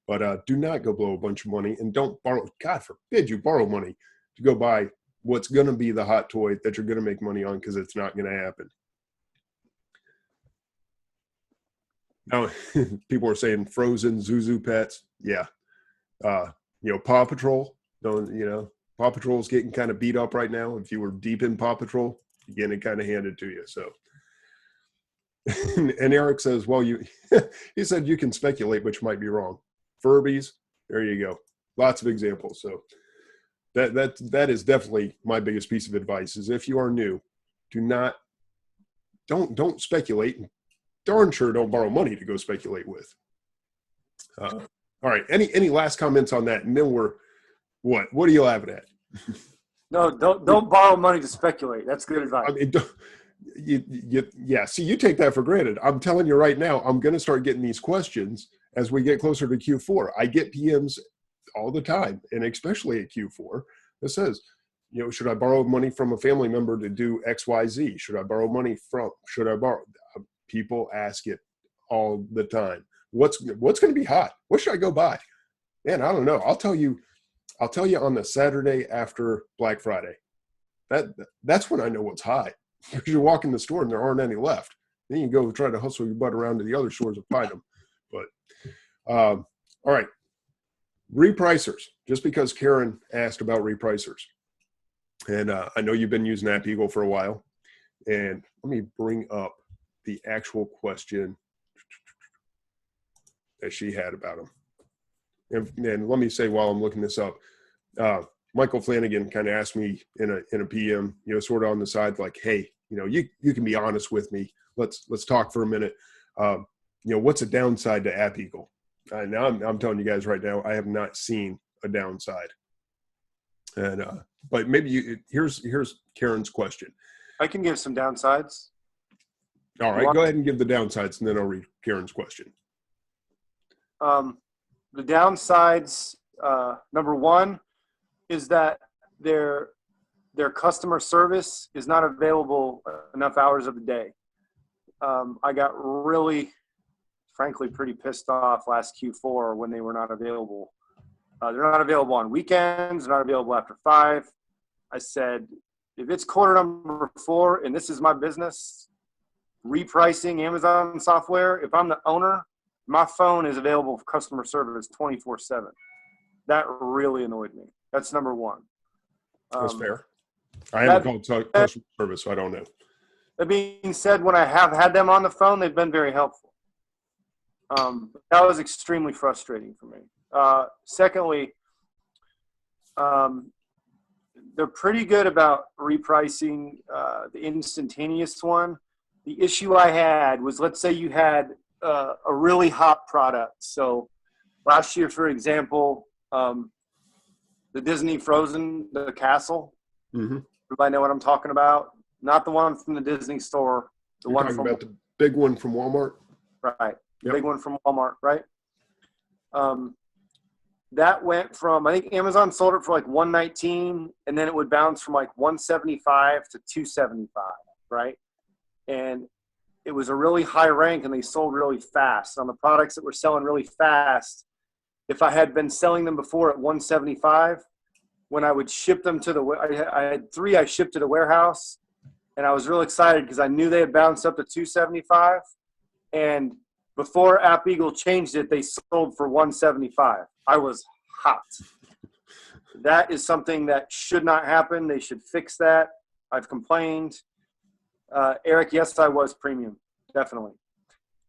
But do not go blow a bunch of money, and don't borrow. God forbid you borrow money to go buy what's going to be the hot toy that you're going to make money on, because it's not going to happen. Now, people are saying Frozen, Zuzu pets. Yeah. Paw Patrol. Paw Patrol's getting kind of beat up right now. If you were deep in Paw Patrol, you're getting it kind of handed to you. So, and Eric says, well, he said you can speculate, but you might be wrong. Furbies. There you go. Lots of examples. So that is definitely my biggest piece of advice is if you are new, don't speculate. Darn sure don't borrow money to go speculate with. All right. Any last comments on that? And then what are you laughing at? No, don't borrow money to speculate. That's good advice. See, you take that for granted. I'm telling you right now, I'm going to start getting these questions as we get closer to Q4. I get PMs all the time, and especially at Q4, that says, should I borrow money from a family member to do X, Y, Z? Should I borrow? People ask it all the time. What's going to be hot? What should I go buy? Man, I don't know. I'll tell you on the Saturday after Black Friday. That's when I know what's hot. Because you walk in the store and there aren't any left. Then you go try to hustle your butt around to the other stores and find them. But all right. Repricers, just because Karen asked about repricers. And I know you've been using App Eagle for a while. And let me bring up the actual question that she had about them. And let me say while I'm looking this up, Michael Flanagan kind of asked me in a PM, sort of on the side, like, hey, you can be honest with me. Let's talk for a minute. What's a downside to App Eagle? Now I'm telling you guys right now, I have not seen a downside. And but maybe here's Karen's question. I can give some downsides. All right, go ahead and give the downsides, and then I'll read Karen's question. The downsides, number one, is that their customer service is not available enough hours of the day. I got really, frankly, pretty pissed off last Q4 when they were not available. They're not available on weekends. They're not available after 5. I said, if it's quarter number 4 and this is my business, repricing Amazon software, if I'm the owner, my phone is available for customer service 24/7. That really annoyed me. That's number one. That's fair. I haven't called customer service, so I don't know. That being said, when I have had them on the phone, they've been very helpful. That was extremely frustrating for me. Secondly, they're pretty good about repricing the instantaneous one. The issue I had was, let's say you had a really hot product. So last year, for example, the Disney Frozen, the castle. Mm-hmm. Everybody know what I'm talking about? Not the one from the Disney store. You're one talking about the big one from Walmart? Right. The big one from Walmart, right? That went from, I think Amazon sold it for like $119, and then it would bounce from like $175 to $275, right? And it was a really high rank, and they sold really fast. On the products that were selling really fast, if I had been selling them before at $175, when I would ship them to I had 3 I shipped to the warehouse, and I was real excited because I knew they had bounced up to $275, and before App Eagle changed it, they sold for $175. I was hot. That is something that should not happen. They should fix that. I've complained. Eric, yes, I was premium, definitely.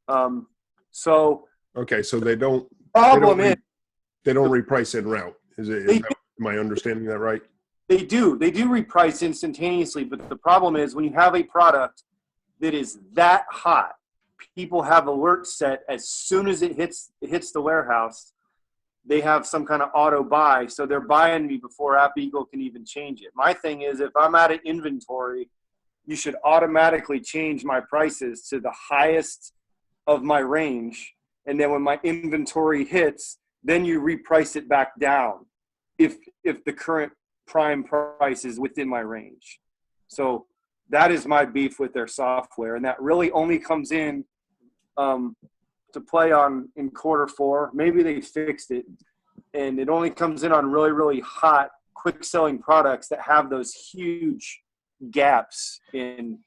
Okay, so they don't. They don't reprice en route. Am I understanding that right? They do. They do reprice instantaneously, but the problem is when you have a product that is that hot, people have alerts set as soon as it hits the warehouse. They have some kind of auto buy, so they're buying me before App Eagle can even change it. My thing is, if I'm out of inventory, you should automatically change my prices to the highest of my range, and then when my inventory hits, then you reprice it back down if the current prime price is within my range. So that is my beef with their software, and that really only comes in to play on in Q4. Maybe they fixed it, and it only comes in on really, really hot, quick selling products that have those huge gaps in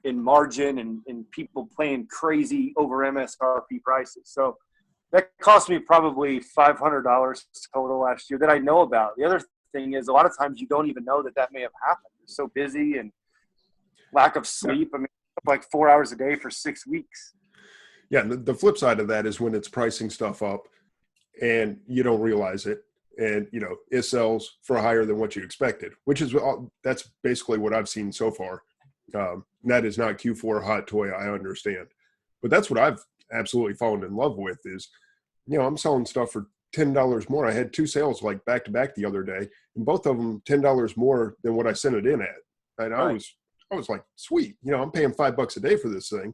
margin and people playing crazy over MSRP prices. So that cost me probably $500 total last year that I know about. The other thing is, a lot of times you don't even know that may have happened. You're so busy and lack of sleep. I mean, like 4 hours a day for 6 weeks. Yeah, the flip side of that is when it's pricing stuff up and you don't realize it, and it sells for higher than what you expected, which is that's basically what I've seen so far. That is not Q4 hot toy, I understand, but that's what I've absolutely fallen in love with. Is I'm selling stuff for $10 more. I had 2 sales like back to back the other day, and both of them $10 more than what I sent it in at, and Right. I was like, sweet, I'm paying $5 a day for this thing,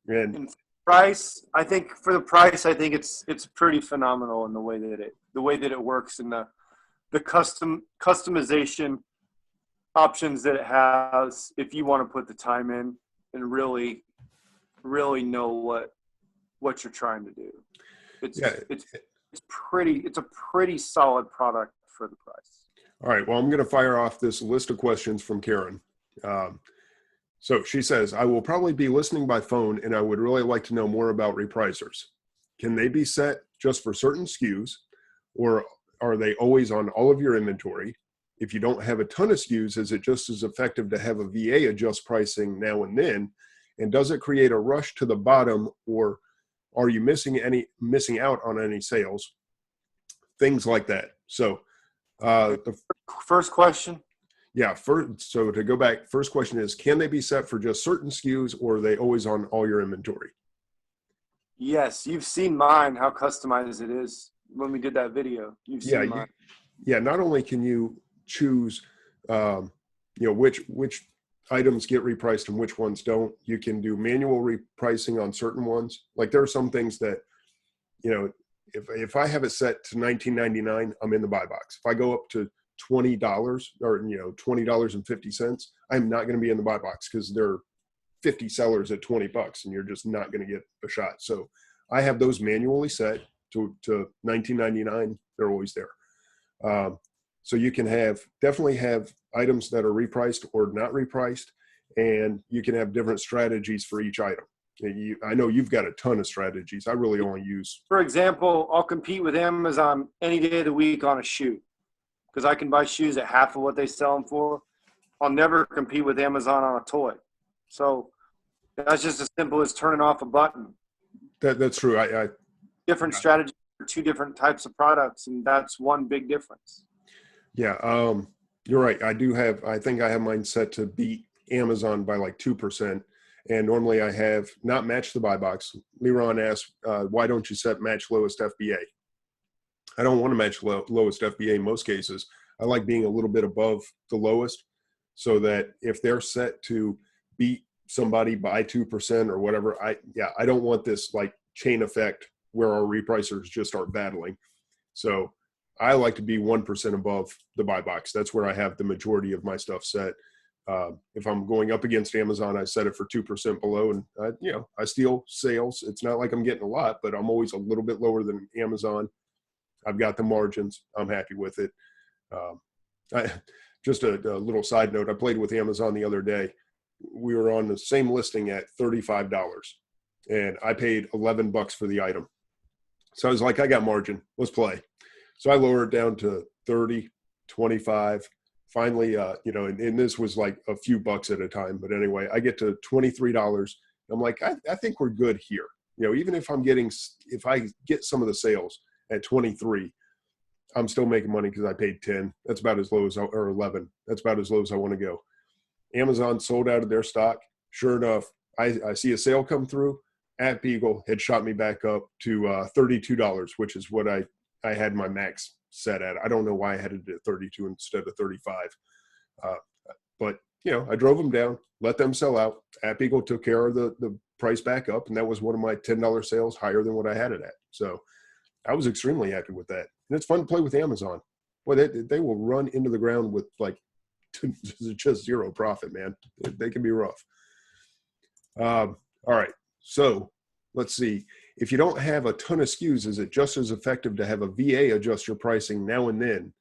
and price, I think for the price, I think it's pretty phenomenal in the way that it works, and the customization options that it has, if you want to put the time in and really know what you're trying to do. It's a pretty solid product for the price. All right, well, I'm going to fire off this list of questions from Karen. So she says, I will probably be listening by phone, and I would really like to know more about repricers. Can they be set just for certain SKUs, or are they always on all of your inventory? If you don't have a ton of SKUs, is it just as effective to have a VA adjust pricing now and then? And does it create a rush to the bottom, or are you missing out on any sales? Things like that. So the first question. Yeah. So to go back, first question is, can they be set for just certain SKUs, or are they always on all your inventory? Yes. You've seen mine, how customized it is when we did that video. You've seen mine. Not only can you choose, which items get repriced and which ones don't, you can do manual repricing on certain ones. Like there are some things that, if I have it set to $19.99, I'm in the buy box. If I go up to $20 or $20.50, I'm not going to be in the buy box because there are 50 sellers at $20 and you're just not going to get a shot. So I have those manually set to $19.99. They're always there. So you can definitely have items that are repriced or not repriced, and you can have different strategies for each item. I know you've got a ton of strategies. I really only use. For example, I'll compete with Amazon any day of the week on a shoe, because I can buy shoes at half of what they sell them for. I'll never compete with Amazon on a toy. So that's just as simple as turning off a button. That's true. Different strategy for 2 different types of products, and that's one big difference. Yeah, you're right. I think I have mine set to beat Amazon by like 2%. And normally I have not matched the buy box. Leron asked, why don't you set match lowest FBA? I don't want to match lowest FBA in most cases. I like being a little bit above the lowest, so that if they're set to beat somebody by 2% or whatever, I don't want this like chain effect where our repricers just start battling. So I like to be 1% above the buy box. That's where I have the majority of my stuff set. If I'm going up against Amazon, I set it for 2% below, and I steal sales. It's not like I'm getting a lot, but I'm always a little bit lower than Amazon. I've got the margins. I'm happy with it. Just a little side note. I played with Amazon the other day. We were on the same listing at $35, and I paid $11 for the item. So I was like, I got margin. Let's play. So I lowered it down to 30, 25. Finally, and this was like a few bucks at a time. But anyway, I get to $23. I'm like, I think we're good here. Even if I get some of the sales at 23, I'm still making money because I paid 10. That's about as low as, or 11. That's about as low as I want to go. Amazon sold out of their stock. Sure enough, I see a sale come through. at Beagle had shot me back up to $32, which is what I had my max set at. I don't know why I had it at 32 instead of 35. But, you know, I drove them down, let them sell out. At Beagle took care of the price back up, and that was one of my $10 sales higher than what I had it at. So I was extremely happy with that. And it's fun to play with Amazon. Boy, they will run into the ground with like just zero profit, man. They can be rough. All right. So let's see. If you don't have a ton of SKUs, is it just as effective to have a VA adjust your pricing now and then?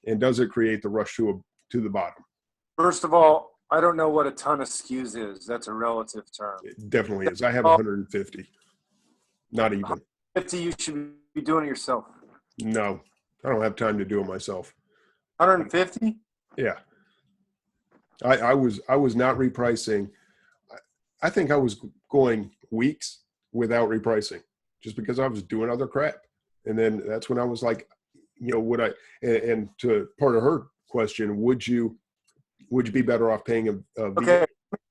And does it create the rush to the bottom? First of all, I don't know what a ton of SKUs is. That's a relative term. It definitely is. I have 150. Not even. 150, you should be doing it yourself. No, I don't have time to do it myself. 150? Yeah. I was not repricing. I think I was going weeks without repricing just because I was doing other crap. And then that's when I was like, you know, would I, and to part of her question, would you be better off paying a VA? Okay,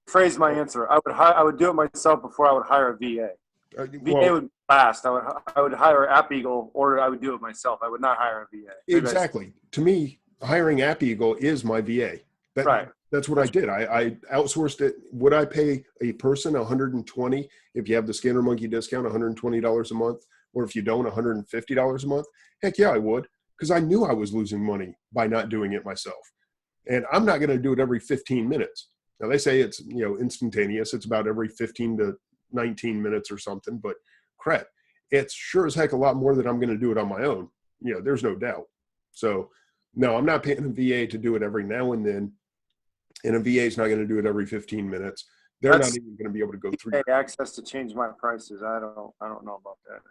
phrase my answer. I would do it myself before I would hire a VA. VA would last. I would hire App Eagle, or I would do it myself. I would not hire a VA. Exactly. To me, hiring App Eagle is my VA. Right. That's what I did. I outsourced it. Would I pay a person $120 if you have the Scanner Monkey discount, $120 a month, or if you don't, $150 a month? Heck yeah, I would, because I knew I was losing money by not doing it myself. And I'm not going to do it every 15 minutes. Now they say it's, you know, instantaneous. It's about every 15 to 19 minutes or something, but crap, it's sure as heck a lot more than I'm going to do it on my own. You know, there's no doubt. So no, I'm not paying a VA to do it every now and then. And a VA is not going to do it every 15 minutes. They're not even going to be able to go through access to change my prices. I don't know about that.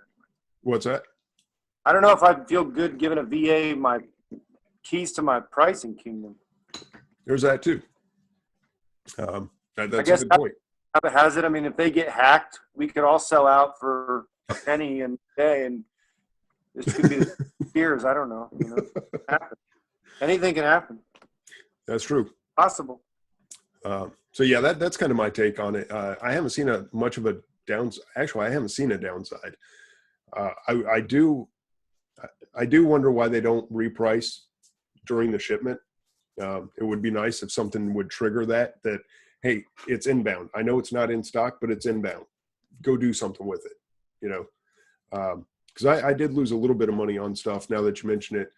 What's that? I don't know if I'd feel good giving a VA my keys to my pricing kingdom. There's that too. That's a good point. How has it? I mean, if they get hacked, we could all sell out for a penny a day, and this could be years. I don't know. You know, anything can happen. That's true. Possible. So yeah, that's kind of my take on it. I haven't seen much of a downside. Actually, I haven't seen a downside. I do wonder why they don't reprice during the shipment. It would be nice if something would trigger that, hey, it's inbound. I know it's not in stock, but it's inbound. Go do something with it, you know? Because I did lose a little bit of money on stuff, now that you mention it,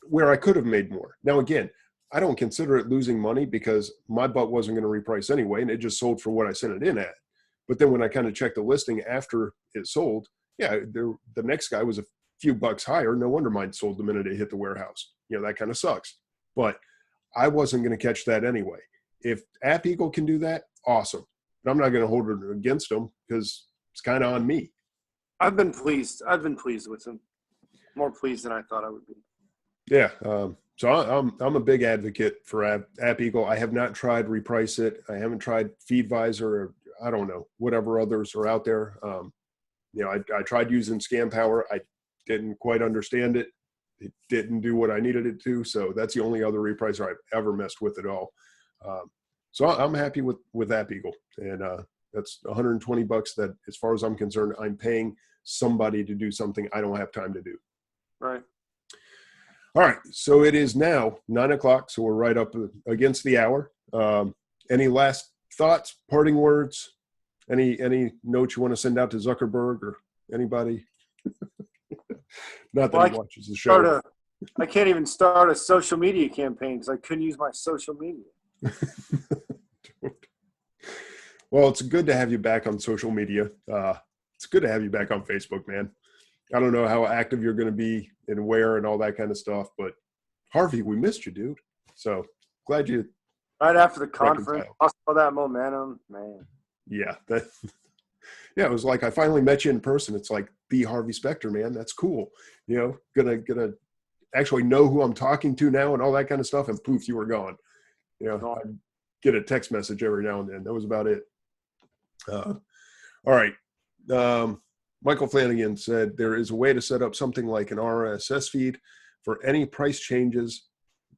where I could have made more. Now, again, I don't consider it losing money because my butt wasn't going to reprice anyway, and it just sold for what I sent it in at. But then when I kind of checked the listing after it sold, yeah, the next guy was a few bucks higher. No wonder mine sold the minute it hit the warehouse. You know, that kind of sucks. But I wasn't going to catch that anyway. If App Eagle can do that, awesome. But I'm not going to hold it against them because it's kind of on me. I've been pleased with them. More pleased than I thought I would be. Yeah. So I'm a big advocate for App Eagle. I have not tried Reprice It. I haven't tried FeedVisor, or I don't know, whatever others are out there. You know, I tried using Scam Power. I didn't quite understand it. It didn't do what I needed it to. So that's the only other repricer I've ever messed with at all. So I'm happy with App Eagle, and that's $120 that, as far as I'm concerned, I'm paying somebody to do something I don't have time to do. Right. All right. So it is now 9 o'clock. So we're right up against the hour. Any last thoughts, parting words, any notes you want to send out to Zuckerberg or anybody? Not that he watches the show. I can't even start a social media campaign because I couldn't use my social media. Well, it's good to have you back on social media. It's good to have you back on Facebook, man. I don't know how active you're going to be and where and all that kind of stuff, but Harvey, we missed you, dude. So glad you. Right after the conference, lost all that momentum, man. Yeah, yeah, it was like I finally met you in person. It's like the Harvey Specter, man. That's cool. You know, gonna actually know who I'm talking to now and all that kind of stuff. And poof, you were gone. You know, I get a text message every now and then. That was about it. All right. Michael Flanagan said there is a way to set up something like an RSS feed for any price changes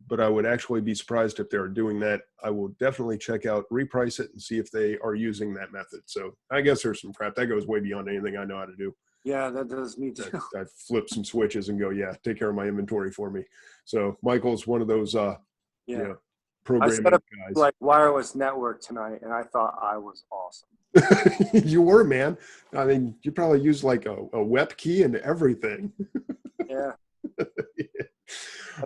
but I would actually be surprised if they're doing that. I will definitely check out Reprice It and see if they are using that method. So I guess there's some crap that goes way beyond anything I know how to do. Yeah, that does me too. I flip some switches and go, yeah, take care of my inventory for me. So Michael's one of those, you know, programming I set up guys. like wireless network tonight, and I thought I was awesome. You were, man. I mean, you probably used like a web key and everything. Yeah. Yeah.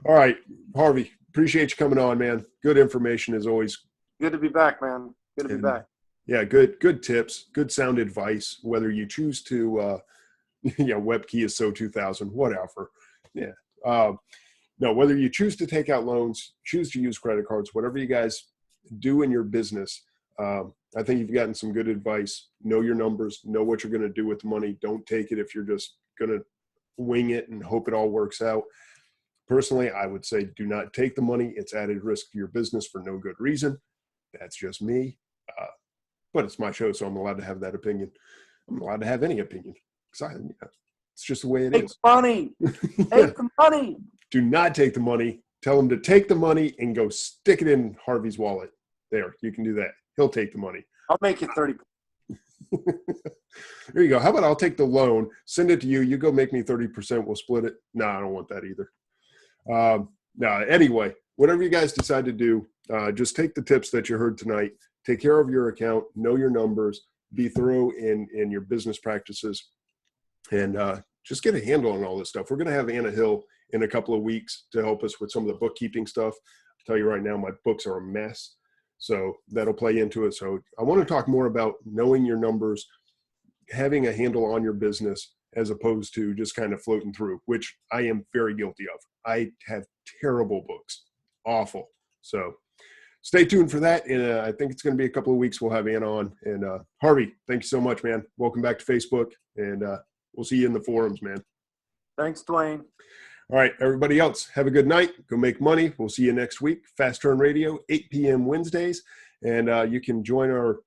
All right, Harvey, appreciate you coming on, man. Good information as always. Good to be back, man. Good to be back. Yeah, good tips, good sound advice, whether you choose to, web key is so 2000, whatever. Yeah. No, whether you choose to take out loans, choose to use credit cards, whatever you guys do in your business, I think you've gotten some good advice. Know your numbers, know what you're going to do with the money. Don't take it if you're just going to wing it and hope it all works out. Personally, I would say do not take the money. It's added risk to your business for no good reason. That's just me. But it's my show, so I'm allowed to have that opinion. I'm allowed to have any opinion. It's just the way it is. Take the money. Take the money. Do not take the money. Tell him to take the money and go stick it in Harvey's wallet. There, you can do that. He'll take the money. I'll make it 30. There you go. How about I'll take the loan, send it to you. You go make me 30%. We'll split it. No, I don't want that either. Anyway, whatever you guys decide to do, just take the tips that you heard tonight. Take care of your account. Know your numbers. Be thorough in your business practices. And just get a handle on all this stuff. We're going to have Anna Hill in a couple of weeks to help us with some of the bookkeeping stuff. I'll tell you right now, my books are a mess. So that'll play into it. So I want to talk more about knowing your numbers, having a handle on your business, as opposed to just kind of floating through, which I am very guilty of. I have terrible books, awful. So stay tuned for that. And I think it's going to be a couple of weeks. We'll have Anna on. And Harvey, thank you so much, man. Welcome back to Facebook. And we'll see you in the forums, man. Thanks, Duane. All right, everybody else, have a good night. Go make money. We'll see you next week. Fast Turn Radio, 8 p.m. Wednesdays. And you can join our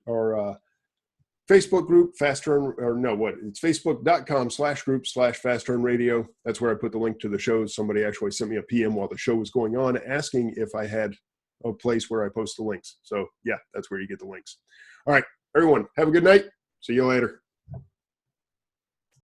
Facebook group, Fast Turn, it's facebook.com/group/Fast Turn Radio. That's where I put the link to the shows. Somebody actually sent me a PM while the show was going on asking if I had a place where I post the links. So, yeah, that's where you get the links. All right, everyone, have a good night. See you later.